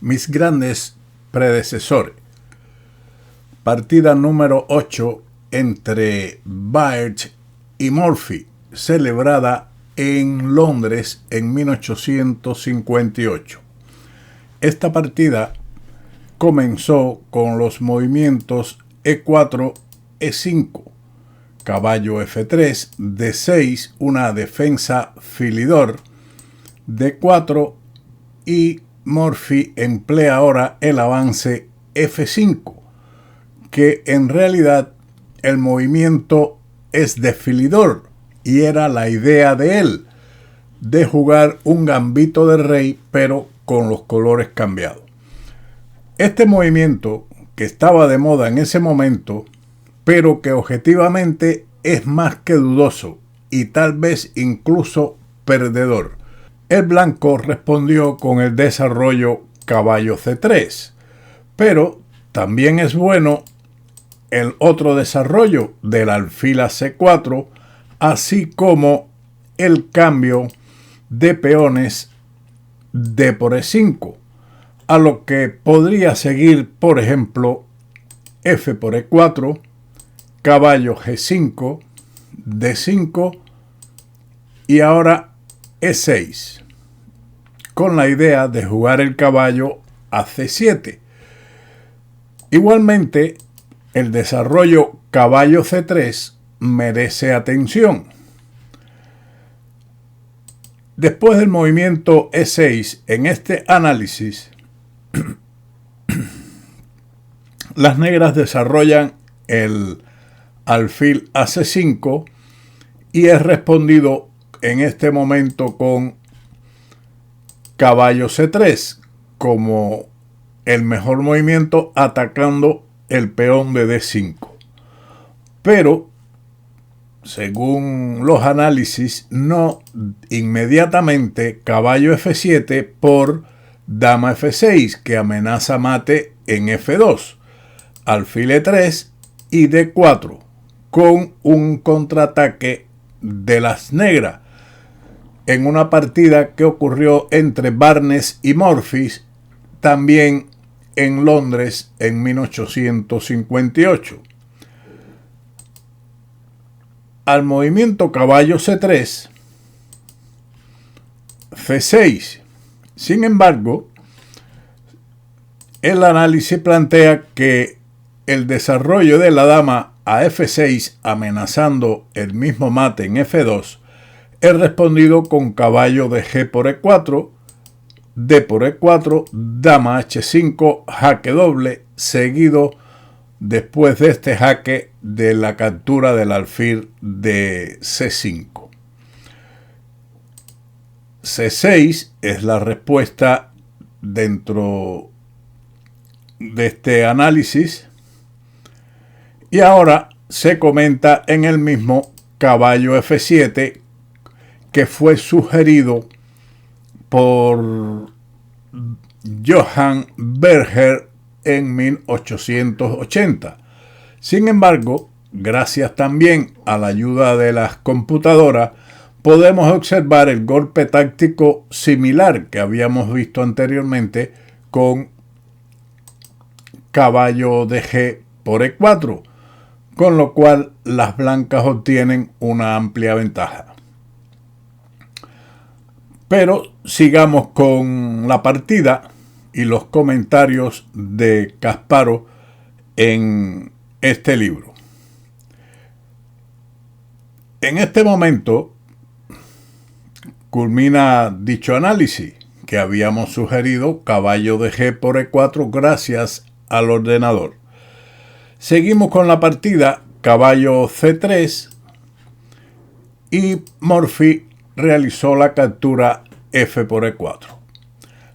Mis grandes predecesores. Partida número 8 entre Baird y Murphy, celebrada en Londres en 1858. Esta partida comenzó con los movimientos E4, E5, caballo F3, D6, una defensa filidor, D4 y Murphy emplea ahora el avance F5, que en realidad el movimiento es de filidor y era la idea de él, de jugar un gambito de rey pero con los colores cambiados. Este movimiento, que estaba de moda en ese momento, pero que objetivamente es más que dudoso y tal vez incluso perdedor. El blanco respondió con el desarrollo caballo C3, pero también es bueno el otro desarrollo del alfil a C4, así como el cambio de peones D por E5, a lo que podría seguir, por ejemplo, F por E4, caballo G5, D5 y ahora E6, con la idea de jugar el caballo a C7. Igualmente, el desarrollo caballo C3 merece atención. Después del movimiento E6, en este análisis, las negras desarrollan el alfil a C5 y es respondido en este momento con caballo C3 como el mejor movimiento, atacando el peón de D5. Pero, según los análisis, no inmediatamente caballo F7 por dama F6, que amenaza mate en F2, alfil E3 y D4, con un contraataque de las negras, en una partida que ocurrió entre Barnes y Murphy, también en Londres en 1858. Al movimiento caballo C3, C6. Sin embargo, el análisis plantea que el desarrollo de la dama a F6 amenazando el mismo mate en F2 es respondido con caballo de G por E4, D por E4, dama H5, jaque doble, seguido después de este jaque de la captura del alfil de C5. C6 es la respuesta dentro de este análisis y ahora se comenta en el mismo caballo F7, que fue sugerido por Johann Berger en 1880. Sin embargo, gracias también a la ayuda de las computadoras, podemos observar el golpe táctico similar que habíamos visto anteriormente con caballo de G por E4, con lo cual las blancas obtienen una amplia ventaja. Pero sigamos con la partida y los comentarios de Kasparov en este libro. En este momento culmina dicho análisis que habíamos sugerido, caballo de G por E4 gracias al ordenador. Seguimos con la partida, caballo C3 y Murphy realizó la captura F por E4.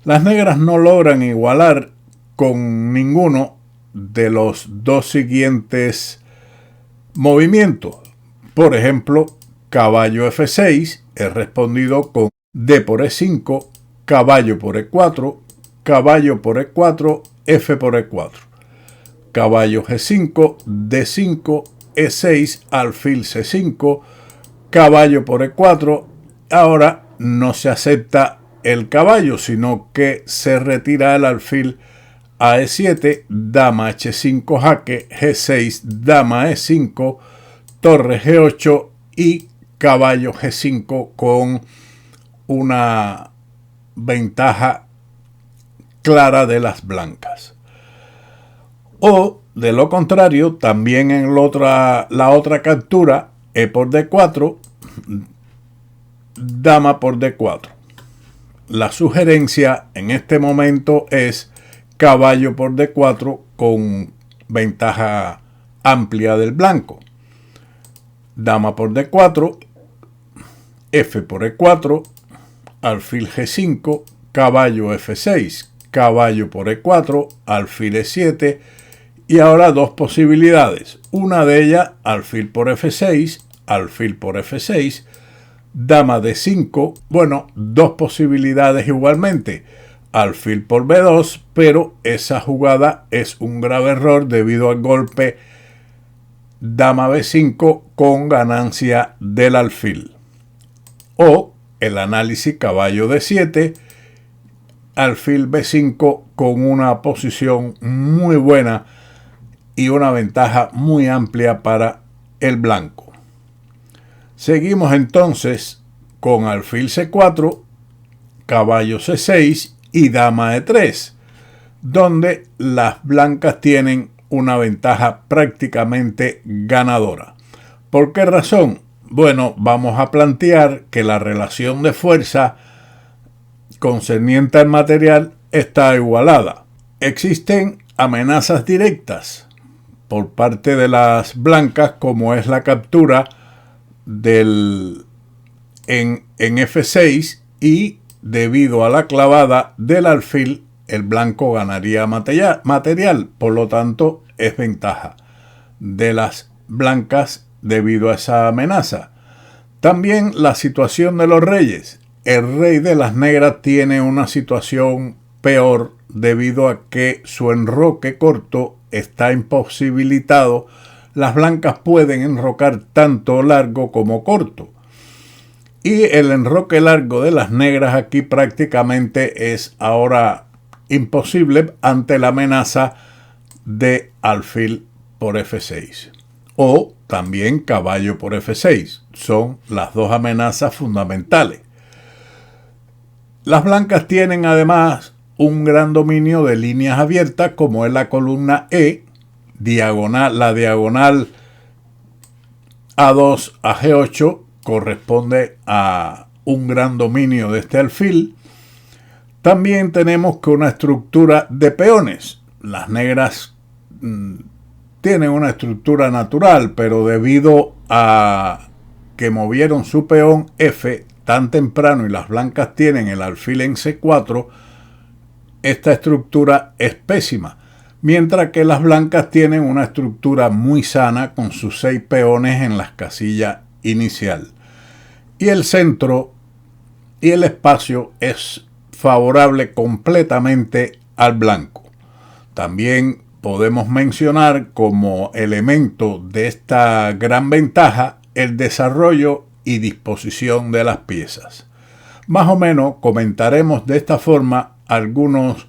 Las negras no logran igualar con ninguno de los dos siguientes movimientos. Por ejemplo, caballo F6 es respondido con D por E5, caballo por E4, caballo por E4, F por E4. Caballo G5, D5, E6, alfil C5, caballo por E4. Ahora no se acepta el caballo, sino que se retira el alfil a E7, dama H5 jaque, G6, dama E5, torre G8 y caballo G5 con una ventaja clara de las blancas. O de lo contrario, también en la otra captura, E por D4, dama por D4. La sugerencia en este momento es caballo por D4 con ventaja amplia del blanco. Dama por D4, F por E4, alfil G5, caballo F6, caballo por E4, alfil E7 y ahora dos posibilidades. Una de ellas, alfil por F6, alfil por F6, dama D5, bueno, dos posibilidades igualmente, alfil por B2, pero esa jugada es un grave error debido al golpe dama B5 con ganancia del alfil. O el análisis caballo D7, alfil B5 con una posición muy buena y una ventaja muy amplia para el blanco. Seguimos entonces con alfil C4, caballo C6 y dama E3, donde las blancas tienen una ventaja prácticamente ganadora. ¿Por qué razón? Bueno, vamos a plantear que la relación de fuerza concerniente al material está igualada. Existen amenazas directas por parte de las blancas, como es la captura en F6, y debido a la clavada del alfil, el blanco ganaría material. Por lo tanto, es ventaja de las blancas debido a esa amenaza. También la situación de los reyes. El rey de las negras tiene una situación peor debido a que su enroque corto está imposibilitado. Las blancas pueden enrocar tanto largo como corto. Y el enroque largo de las negras aquí prácticamente es ahora imposible ante la amenaza de alfil por F6. O también caballo por F6. Son las dos amenazas fundamentales. Las blancas tienen además un gran dominio de líneas abiertas, como es la columna E, la diagonal A2 a G8 corresponde a un gran dominio de este alfil. También tenemos que una estructura de peones. Las negras tienen una estructura natural, pero debido a que movieron su peón F tan temprano y las blancas tienen el alfil en C4, esta estructura es pésima, mientras que las blancas tienen una estructura muy sana con sus 6 peones en las casillas inicial. Y el centro y el espacio es favorable completamente al blanco. También podemos mencionar como elemento de esta gran ventaja el desarrollo y disposición de las piezas. Más o menos comentaremos de esta forma algunos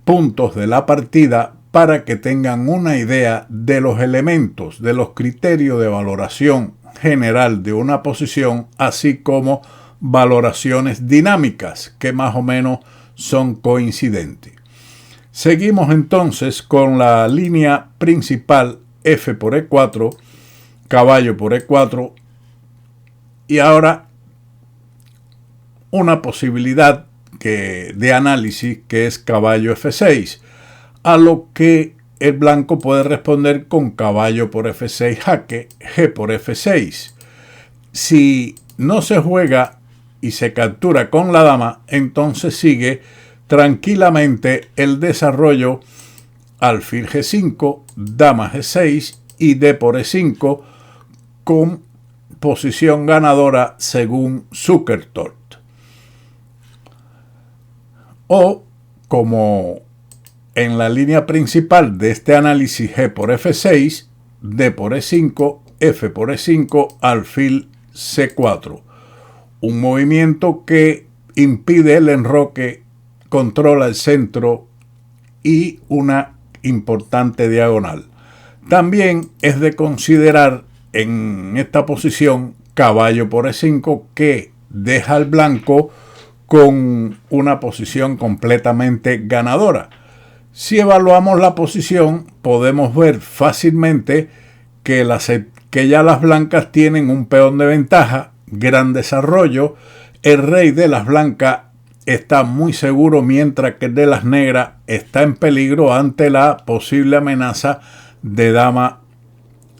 puntos de la partida para que tengan una idea de los elementos, de los criterios de valoración general de una posición, así como valoraciones dinámicas que más o menos son coincidentes. Seguimos entonces con la línea principal F por E4, caballo por E4 y ahora una posibilidad de análisis que es caballo F6, a lo que el blanco puede responder con caballo por F6 jaque, G por F6. Si no se juega y se captura con la dama, entonces sigue tranquilamente el desarrollo alfil G5, dama G6 y D por E5 con posición ganadora según Zukertort. O, como en la línea principal de este análisis, G por F6, D por E5, F por E5, alfil C4. Un movimiento que impide el enroque, controla el centro y una importante diagonal. También es de considerar en esta posición caballo por E5, que deja al blanco con una posición completamente ganadora. Si evaluamos la posición, podemos ver fácilmente que ya las blancas tienen un peón de ventaja, gran desarrollo. El rey de las blancas está muy seguro, mientras que el de las negras está en peligro ante la posible amenaza de dama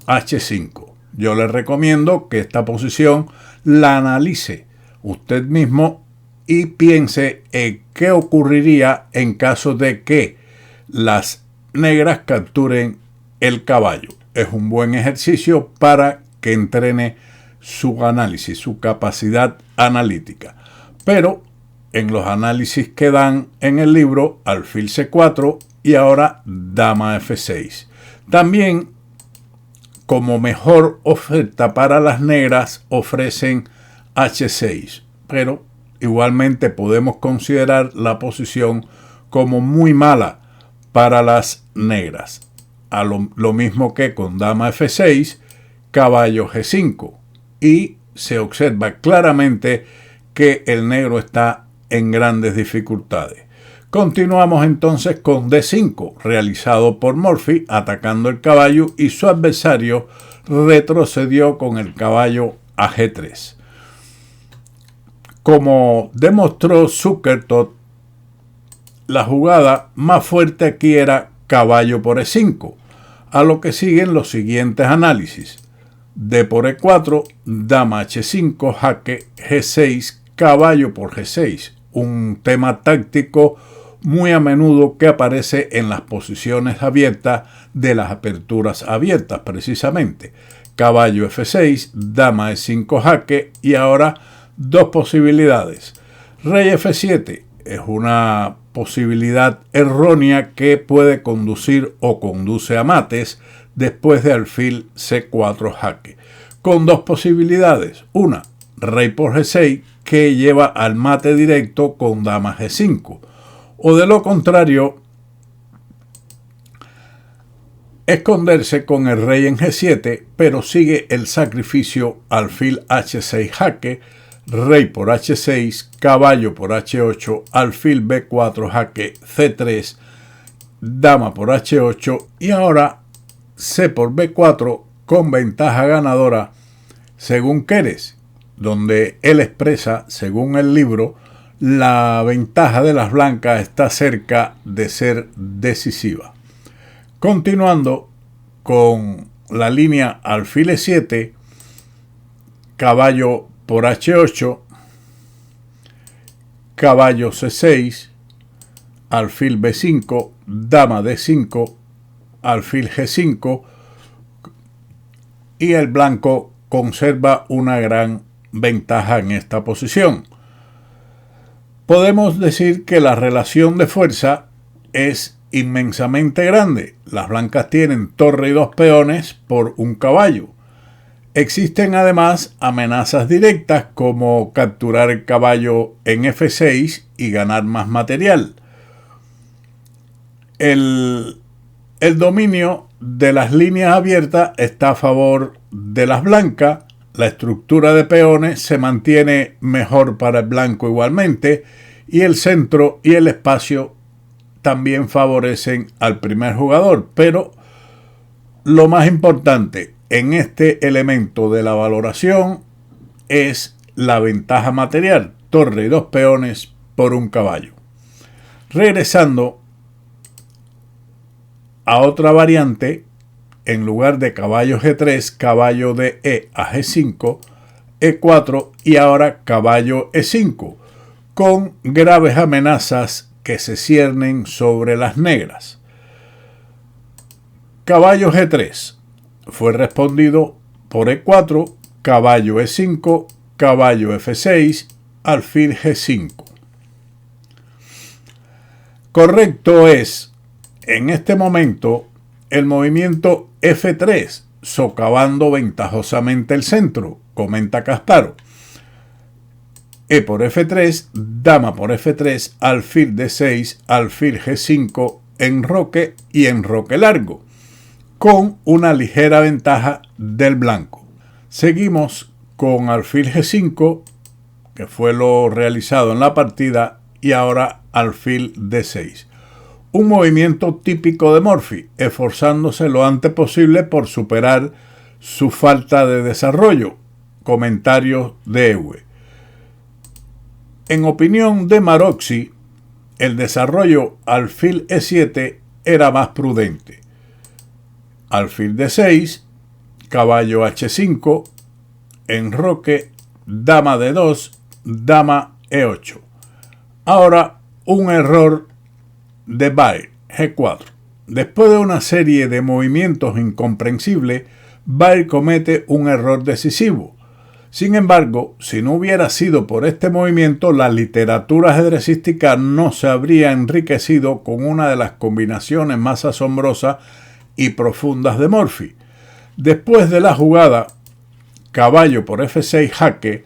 H5. Yo le recomiendo que esta posición la analice usted mismo y piense en qué ocurriría en caso de que las negras capturen el caballo. Es un buen ejercicio para que entrene su análisis, su capacidad analítica. Pero en los análisis que dan en el libro, alfil C4 y ahora dama F6. También, como mejor oferta para las negras, ofrecen H6, pero igualmente podemos considerar la posición como muy mala para las negras. Lo mismo que con dama F6, caballo G5, y se observa claramente que el negro está en grandes dificultades. Continuamos entonces con D5, realizado por Morphy, atacando el caballo, y su adversario retrocedió con el caballo a G3. Como demostró Zukertort, la jugada más fuerte aquí era caballo por E5, a lo que siguen los siguientes análisis: D por E4, dama H5, jaque G6, caballo por G6, un tema táctico muy a menudo que aparece en las posiciones abiertas de las aperturas abiertas precisamente. Caballo F6, dama E5 jaque, y ahora dos posibilidades. Rey F7 es una posibilidad errónea que puede conducir o conduce a mates después de alfil C4 jaque, con dos posibilidades. Una, rey por G6, que lleva al mate directo con dama G5, o de lo contrario, esconderse con el rey en G7, pero sigue el sacrificio alfil H6 jaque, rey por H6, caballo por H8, alfil B4 jaque C3, dama por H8 y ahora C por B4 con ventaja ganadora según Keres, donde él expresa, según el libro, la ventaja de las blancas está cerca de ser decisiva. Continuando con la línea alfil E7, caballo por H8, caballo C6, alfil B5, dama D5, alfil G5, y el blanco conserva una gran ventaja en esta posición. Podemos decir que la relación de fuerza es inmensamente grande. Las blancas tienen torre y dos peones por un caballo. Existen además amenazas directas como capturar el caballo en F6 y ganar más material. El dominio de las líneas abiertas está a favor de las blancas. La estructura de peones se mantiene mejor para el blanco igualmente, y el centro y el espacio también favorecen al primer jugador. Pero lo más importante en este elemento de la valoración es la ventaja material, torre y dos peones por un caballo. Regresando a otra variante, en lugar de caballo G3, caballo de E a G5, E4 y ahora caballo E5, con graves amenazas que se ciernen sobre las negras. Caballo G3 fue respondido por E4, caballo E5, caballo F6, alfil G5. Correcto es, en este momento, el movimiento F3, socavando ventajosamente el centro, comenta Kasparov. E por F3, dama por F3, alfil D6, alfil G5, enroque y enroque largo, con una ligera ventaja del blanco. Seguimos con alfil G5, que fue lo realizado en la partida, y ahora alfil D6. Un movimiento típico de Morphy, esforzándose lo antes posible por superar su falta de desarrollo. Comentarios de Ewe. En opinión de Maroczy, el desarrollo alfil E7 era más prudente. Alfil D6, caballo H5, enroque, dama D2, dama E8. Ahora un error de Baer, G4. Después de una serie de movimientos incomprensibles, Baer comete un error decisivo. Sin embargo, si no hubiera sido por este movimiento, la literatura ajedrecística no se habría enriquecido con una de las combinaciones más asombrosas y profundas de Morphy. Después de la jugada caballo por F6 jaque,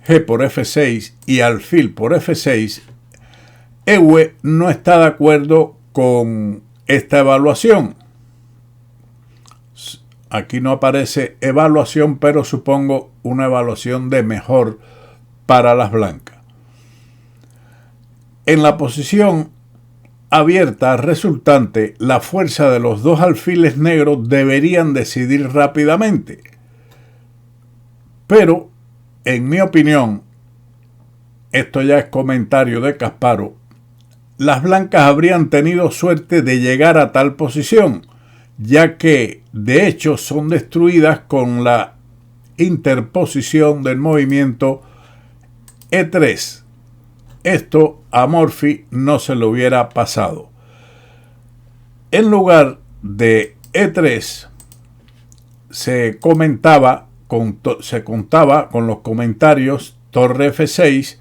G por F6 y alfil por F6, Ewe no está de acuerdo con esta evaluación. Aquí no aparece evaluación, pero supongo una evaluación de mejor para las blancas. En la posición abierta resultante, la fuerza de los dos alfiles negros deberían decidir rápidamente. Pero, en mi opinión, esto ya es comentario de Kasparov, las blancas habrían tenido suerte de llegar a tal posición, ya que de hecho son destruidas con la interposición del movimiento E3. Esto a Morphy no se le hubiera pasado. En lugar de E3 se contaba con los comentarios torre F6,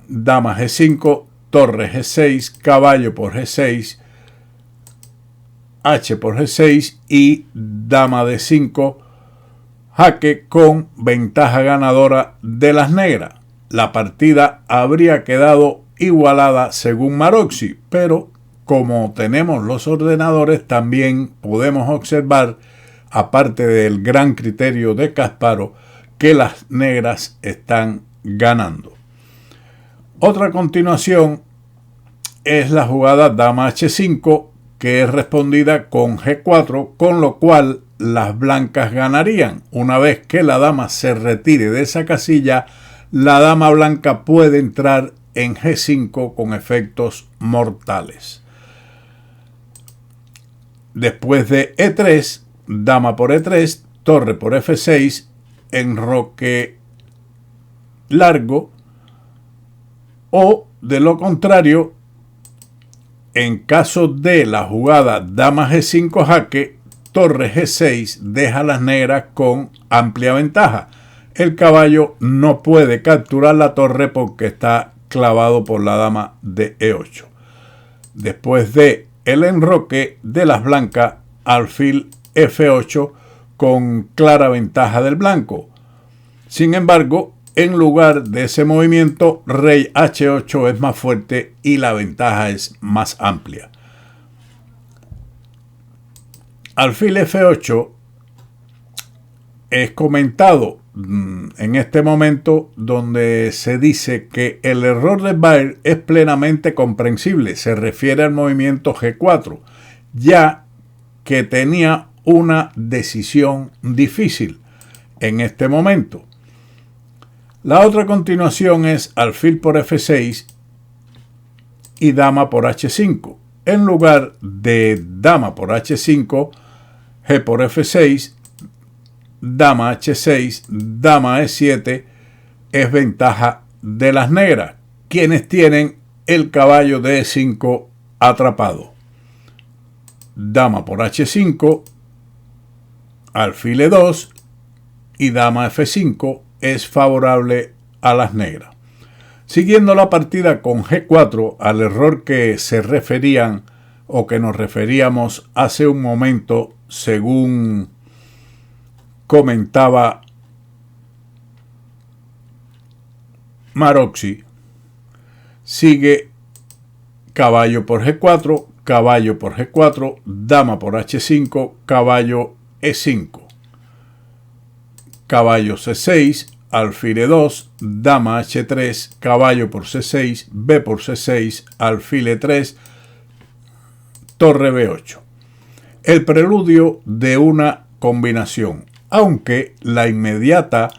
dama G5, torre G6, caballo por G6, H por G6 y dama D5, jaque con ventaja ganadora de las negras. La partida habría quedado igualada según Maroczy, pero como tenemos los ordenadores también podemos observar, aparte del gran criterio de Kasparov, que las negras están ganando. Otra continuación es la jugada dama H5, que es respondida con G4, con lo cual las blancas ganarían. Una vez que la dama se retire de esa casilla, la dama blanca puede entrar en G5 con efectos mortales. Después de E3, dama por E3, torre por F6, enroque largo, o de lo contrario, en caso de la jugada dama G5 jaque, torre G6 deja a las negras con amplia ventaja. El caballo no puede capturar la torre porque está clavado por la dama de E8. Después de el enroque de las blancas, alfil F8 con clara ventaja del blanco. Sin embargo, en lugar de ese movimiento, rey H8 es más fuerte y la ventaja es más amplia. Alfil F8 es comentado en este momento, donde se dice que el error de Baer es plenamente comprensible. Se refiere al movimiento G4, ya que tenía una decisión difícil en este momento. La otra continuación es alfil por F6 y dama por H5. En lugar de dama por H5, G por F6, dama H6, dama E7 es ventaja de las negras, quienes tienen el caballo de E5 atrapado. Dama por H5, alfil E2 y dama F5 es favorable a las negras. Siguiendo la partida con G4, al error que se referían o que nos referíamos hace un momento, según comentaba Maroczy, sigue caballo por G4, caballo por G4, dama por H5, caballo E5, caballo C6, alfil E2, dama H3, caballo por C6, B por C6, alfil E3, torre B8. El preludio de una combinación, aunque la inmediata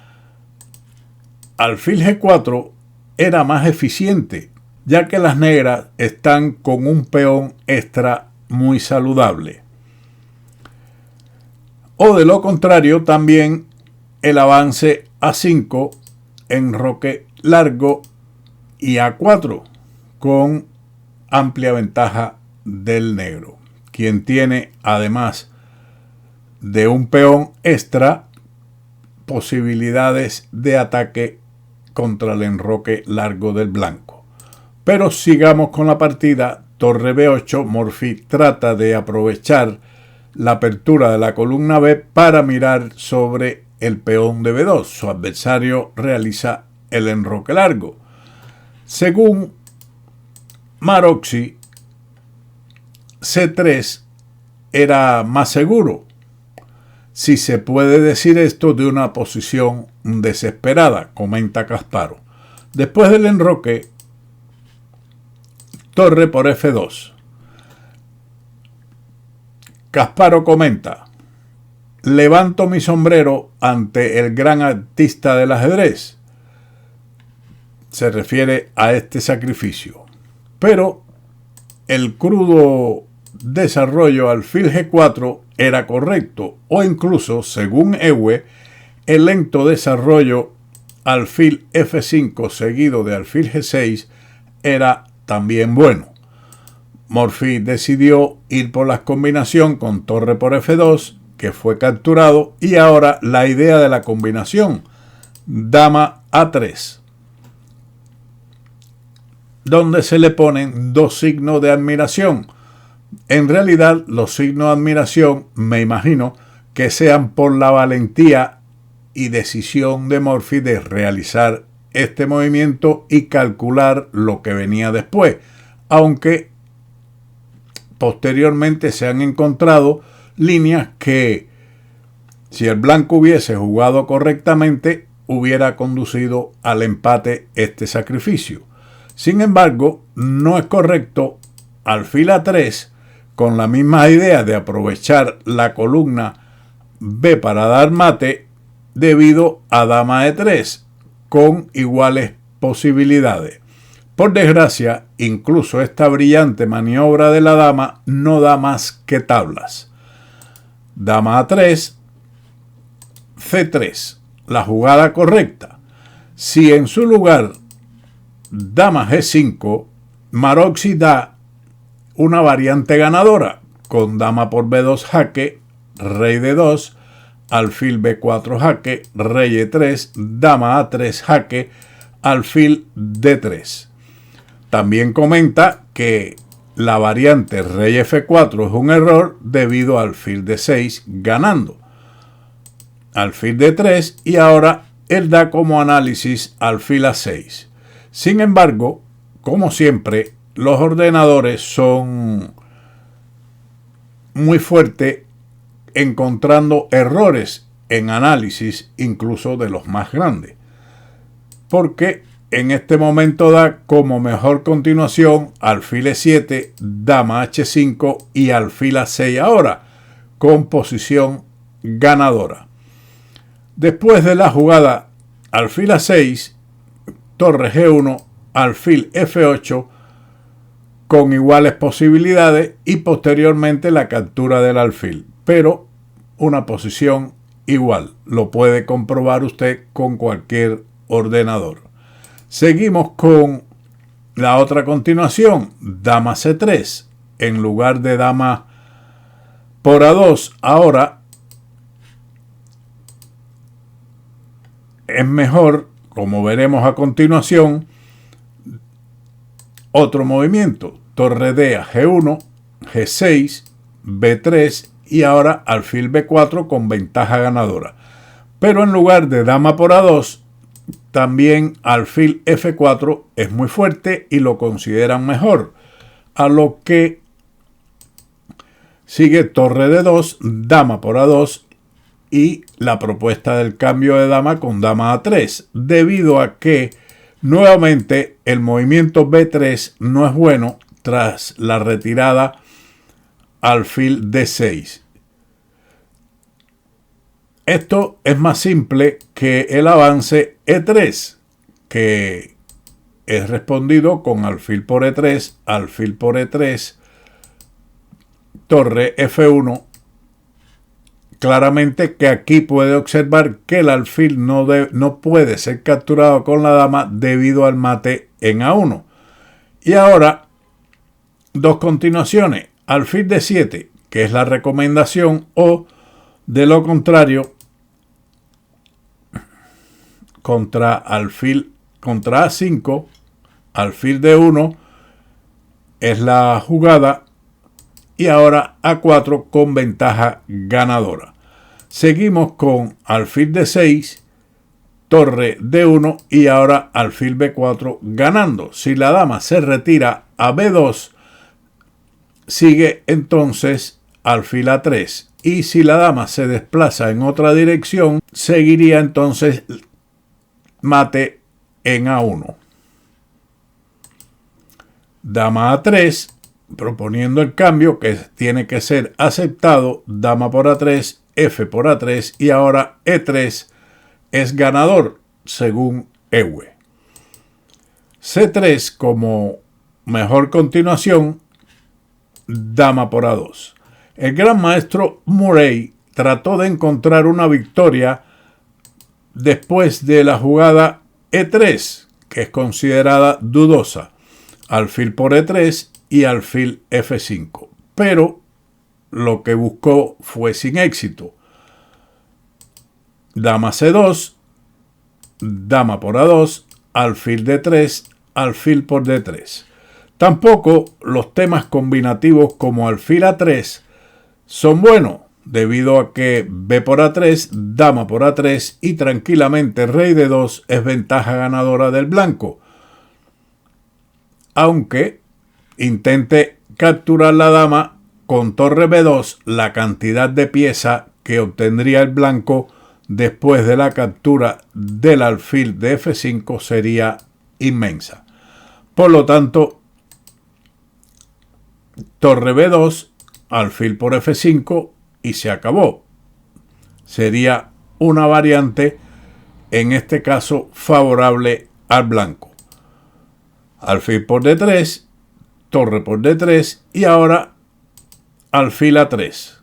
alfil G4 era más eficiente, ya que las negras están con un peón extra muy saludable. O de lo contrario, también el avance A5, enroque largo y A4 con amplia ventaja del negro, quien tiene, además de un peón extra, posibilidades de ataque contra el enroque largo del blanco. Pero sigamos con la partida. Torre B8, Morphy trata de aprovechar la apertura de la columna B para mirar sobre el peón de B2. Su adversario realiza el enroque largo. Según Maroczy, C3 era más seguro, si se puede decir esto de una posición desesperada, comenta Casparo. Después del enroque, torre por F2. Casparo comenta: levanto mi sombrero ante el gran artista del ajedrez. Se refiere a este sacrificio. Pero el crudo desarrollo alfil G4 era correcto, o incluso, según Ewe, el lento desarrollo alfil F5 seguido de alfil G6 era también bueno. Morphy decidió ir por la combinación con torre por F2, que fue capturado, y ahora la idea de la combinación dama A3, donde se le ponen dos signos de admiración. En realidad, los signos de admiración, me imagino, que sean por la valentía y decisión de Morphy de realizar este movimiento y calcular lo que venía después, aunque posteriormente se han encontrado líneas que, si el blanco hubiese jugado correctamente, hubiera conducido al empate este sacrificio. Sin embargo, no es correcto alfil A3 con la misma idea de aprovechar la columna B para dar mate debido a dama E3 con iguales posibilidades. Por desgracia, incluso esta brillante maniobra de la dama no da más que tablas. Dama A3, C3, la jugada correcta. Si en su lugar dama G5, Maroczy da una variante ganadora con dama por B2 jaque, rey D2, alfil B4 jaque, rey E3, dama A3 jaque, alfil D3. También comenta que la variante rey F4 es un error debido al alfil D6 ganando. Alfil D3 y ahora él da como análisis alfil A6. Sin embargo, como siempre, los ordenadores son muy fuertes encontrando errores en análisis, incluso de los más grandes. Porque en este momento da como mejor continuación alfil E7, dama H5 y alfil A6 ahora, con posición ganadora. Después de la jugada alfil A6, torre G1, alfil F8, con iguales posibilidades y posteriormente la captura del alfil, pero una posición igual. Lo puede comprobar usted con cualquier ordenador. Seguimos con la otra continuación, dama C3, en lugar de dama por A2. Ahora es mejor, como veremos a continuación, otro movimiento, torre D a G1, G6, B3 y ahora alfil B4 con ventaja ganadora. Pero en lugar de dama por A2, También alfil F4 es muy fuerte y lo consideran mejor, a lo que sigue torre D2, dama por A2 y la propuesta del cambio de dama con dama A3, debido a que nuevamente el movimiento B3 no es bueno tras la retirada alfil D6. Esto es más simple que el avance E3, que es respondido con alfil por E3, alfil por E3, torre F1. Claramente que aquí puede observar que el alfil no puede ser capturado con la dama debido al mate en A1. Y ahora, dos continuaciones, alfil D7, que es la recomendación, o de lo contrario, contra A5, alfil D1 es la jugada, y ahora A4 con ventaja ganadora. Seguimos con alfil D6, torre D1 y ahora alfil B4 ganando. Si la dama se retira a B2, sigue entonces alfil A3. Y si la dama se desplaza en otra dirección, seguiría entonces mate en A1. Dama A3, proponiendo el cambio que tiene que ser aceptado, dama por A3, F por A3 y ahora E3 es ganador según Ewe. C3 como mejor continuación, dama por A2. El gran maestro Murray trató de encontrar una victoria después de la jugada E3, que es considerada dudosa, alfil por E3 y alfil F5, pero lo que buscó fue sin éxito. Dama C2, dama por A2, alfil D3, alfil por D3. Tampoco los temas combinativos como alfil A3 son buenos, debido a que B por A3, dama por A3 y tranquilamente rey D2 es ventaja ganadora del blanco. Aunque intente capturar la dama con torre B2, la cantidad de pieza que obtendría el blanco después de la captura del alfil de F5 sería inmensa. Por lo tanto, torre B2, alfil por F5 y se acabó. Sería una variante, en este caso, favorable al blanco. Alfil por D3, torre por D3 y ahora alfil A3.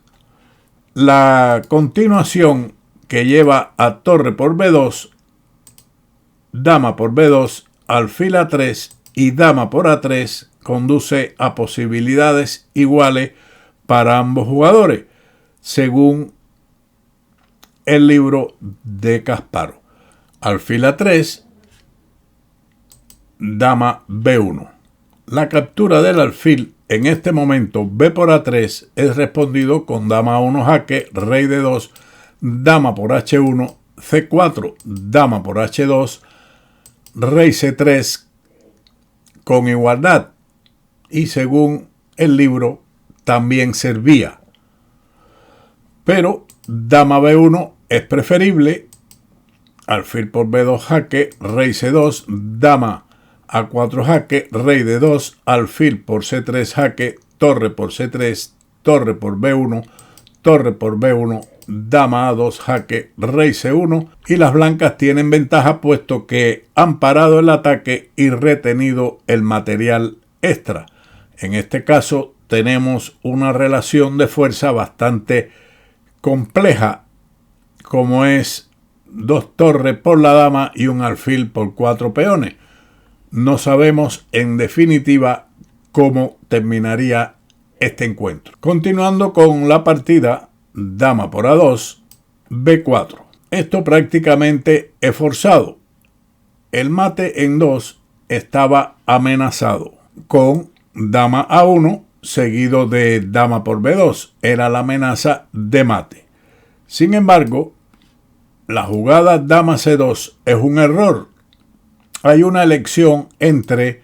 La continuación que lleva a torre por B2, dama por B2, alfil A3 y dama por A3 conduce a posibilidades iguales para ambos jugadores, según el libro de Kasparov. Alfil A3, dama B1. La captura del alfil en este momento B por A3 es respondido con dama A1 jaque, rey D2, dama por H1, C4, dama por H2, rey C3 con igualdad, y según el libro también servía. Pero dama B1 es preferible, alfil por B2 jaque, rey C2, dama A4 jaque, rey D2, alfil por C3 jaque, torre por C3, torre por B1, torre por B1, dama A2 jaque, rey C1, y las blancas tienen ventaja puesto que han parado el ataque y retenido el material extra. En este caso tenemos una relación de fuerza bastante compleja, como es dos torres por la dama y un alfil por 4 peones. No sabemos en definitiva cómo terminaría este encuentro. Continuando con la partida, dama por A2, B4. Esto prácticamente es forzado. El mate en 2 estaba amenazado con dama A1 seguido de dama por B2. Era la amenaza de mate. Sin embargo, la jugada dama C2 es un error, hay una elección entre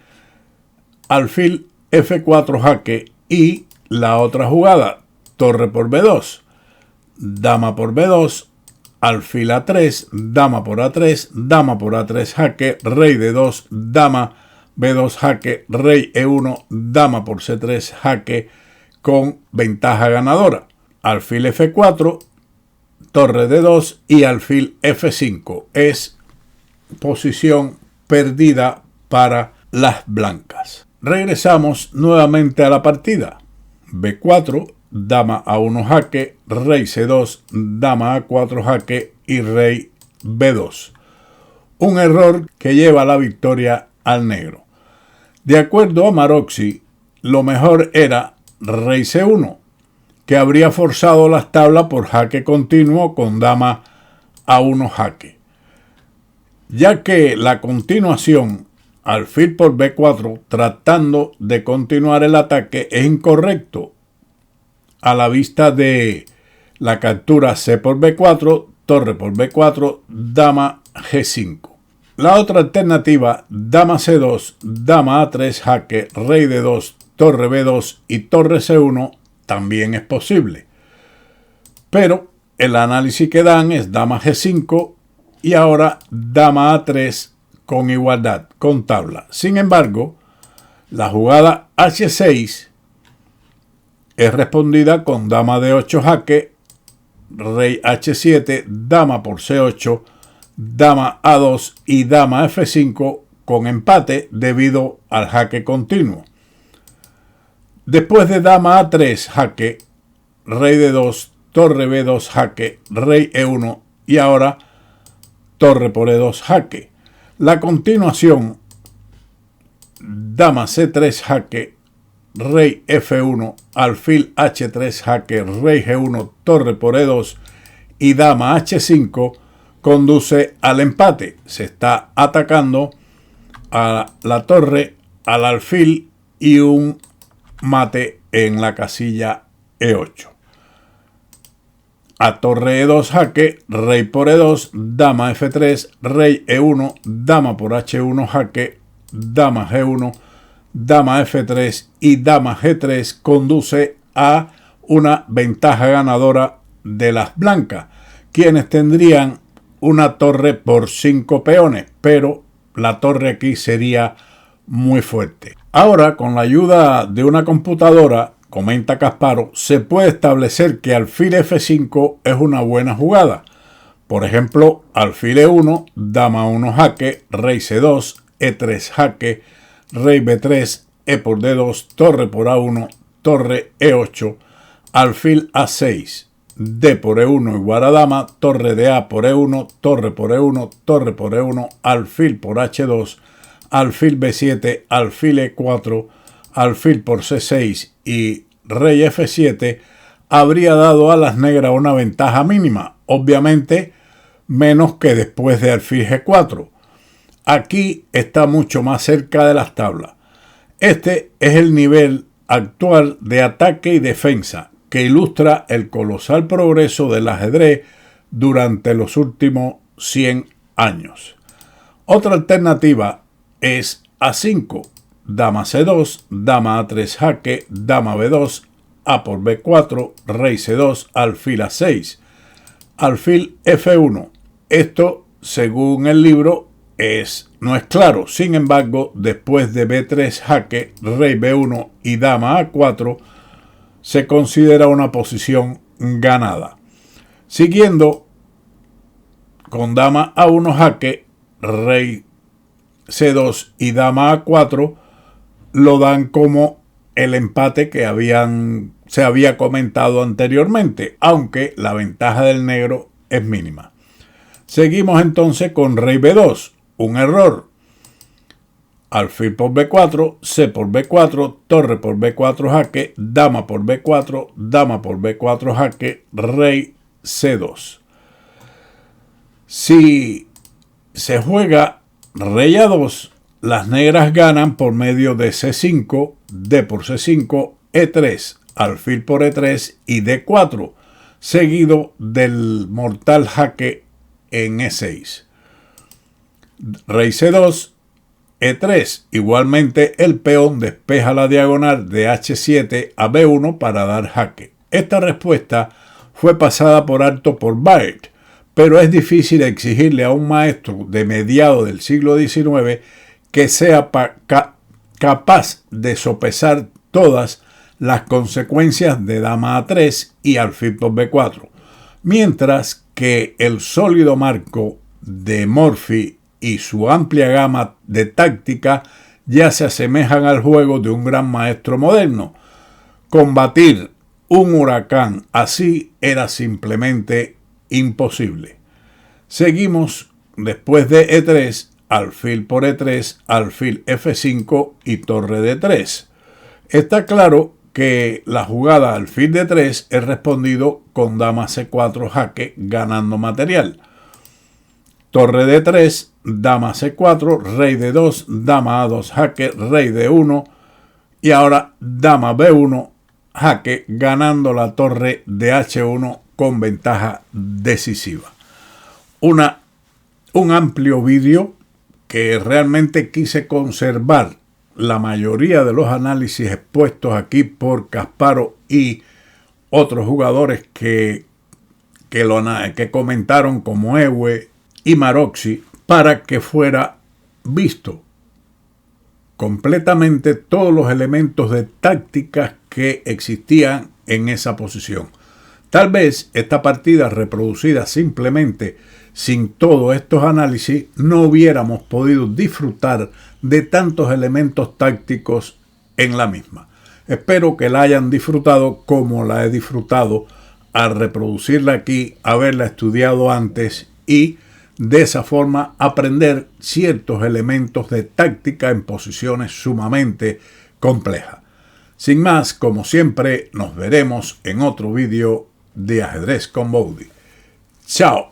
alfil F4 jaque y la otra jugada, torre por B2, dama por B2, alfil A3, dama por A3, dama por A3 jaque, rey D2, dama B2 jaque, rey E1, dama por C3 jaque con ventaja ganadora, alfil F4, torre D2 y alfil F5. Es posición perdida para las blancas. Regresamos nuevamente a la partida. B4, dama A1 jaque, rey C2, dama A4 jaque y rey B2. Un error que lleva la victoria al negro. De acuerdo a Maroczy, lo mejor era rey C1, que habría forzado las tablas por jaque continuo con dama A1 jaque, ya que la continuación alfil por B4 tratando de continuar el ataque es incorrecto a la vista de la captura C por B4, torre por B4, dama G5. La otra alternativa, dama C2, dama A3 jaque, rey D2, torre B2 y torre C1 también es posible. Pero el análisis que dan es dama G5 y ahora dama A3 con igualdad, con tabla. Sin embargo, la jugada H6 es respondida con dama D8 jaque, rey H7, dama por C8, dama A2 y dama F5 con empate debido al jaque continuo. Después de dama A3 jaque, rey D2, torre B2 jaque, rey E1 y ahora torre por E2 jaque. La continuación, dama C3 jaque, rey F1, alfil H3 jaque, rey G1, torre por E2 y dama H5 conduce al empate. Se está atacando a la torre, al alfil y un mate en la casilla E8. A torre E2 jaque, rey por E2, dama F3, rey E1, dama por H1 jaque, dama G1, dama F3 y dama G3 conduce a una ventaja ganadora de las blancas, quienes tendrían una torre por 5 peones, pero la torre aquí sería muy fuerte. Ahora, con la ayuda de una computadora, comenta Kasparov, se puede establecer que alfil F5 es una buena jugada. Por ejemplo, alfil E1, dama 1 jaque, rey C2, E3 jaque, rey B3, E por D2, torre por A1, torre E8, alfil A6, D por E1 igual a dama, torre de A por E1, torre por E1, torre por E1, alfil por H2, alfil B7, alfil E4, alfil por C6 y rey F7 habría dado a las negras una ventaja mínima, obviamente menos que después de alfil G4. Aquí está mucho más cerca de las tablas. Este es el nivel actual de ataque y defensa que ilustra el colosal progreso del ajedrez durante los últimos 100 años. Otra alternativa es A5, dama C2, dama A3 jaque, dama B2, A por B4, rey C2, alfil A6, alfil F1. Esto, según el libro, no es claro. Sin embargo, después de B3 jaque, rey B1 y dama A4, se considera una posición ganada. Siguiendo con dama A1 jaque, rey C2 y dama A4, lo dan como el empate que se había comentado anteriormente, aunque la ventaja del negro es mínima. Seguimos entonces con rey B2, un error. Alfil por B4, C por B4, torre por B4 jaque, dama por B4, dama por B4 jaque, rey C2. Si se juega rey A2, las negras ganan por medio de C5, D por C5, E3, alfil por E3 y D4, seguido del mortal jaque en E6. Rey C2, E3. Igualmente el peón despeja la diagonal de H7 a B1 para dar jaque. Esta respuesta fue pasada por alto por Baird, pero es difícil exigirle a un maestro de mediados del siglo XIX que sea capaz de sopesar todas las consecuencias de dama A3 y alfil por B4, mientras que el sólido marco de Morphy y su amplia gama de táctica ya se asemejan al juego de un gran maestro moderno. Combatir un huracán así era simplemente imposible. Seguimos después de E3, alfil por E3, alfil F5 y torre D3. Está claro que la jugada alfil D3 es respondido con dama C4 jaque ganando material. Torre D3, dama C4, rey D2, dama A2 jaque, rey D1 y ahora dama B1 jaque ganando la torre de H1 con ventaja decisiva. Un amplio vídeo que realmente quise conservar la mayoría de los análisis expuestos aquí por Kasparov y otros jugadores que comentaron como Ewe y Maroczy para que fuera visto completamente todos los elementos de tácticas que existían en esa posición. Tal vez esta partida reproducida simplemente sin todos estos análisis no hubiéramos podido disfrutar de tantos elementos tácticos en la misma. Espero que la hayan disfrutado como la he disfrutado al reproducirla aquí, haberla estudiado antes y de esa forma aprender ciertos elementos de táctica en posiciones sumamente complejas. Sin más, como siempre, nos veremos en otro vídeo de Ajedrez con Bowdy. ¡Chao!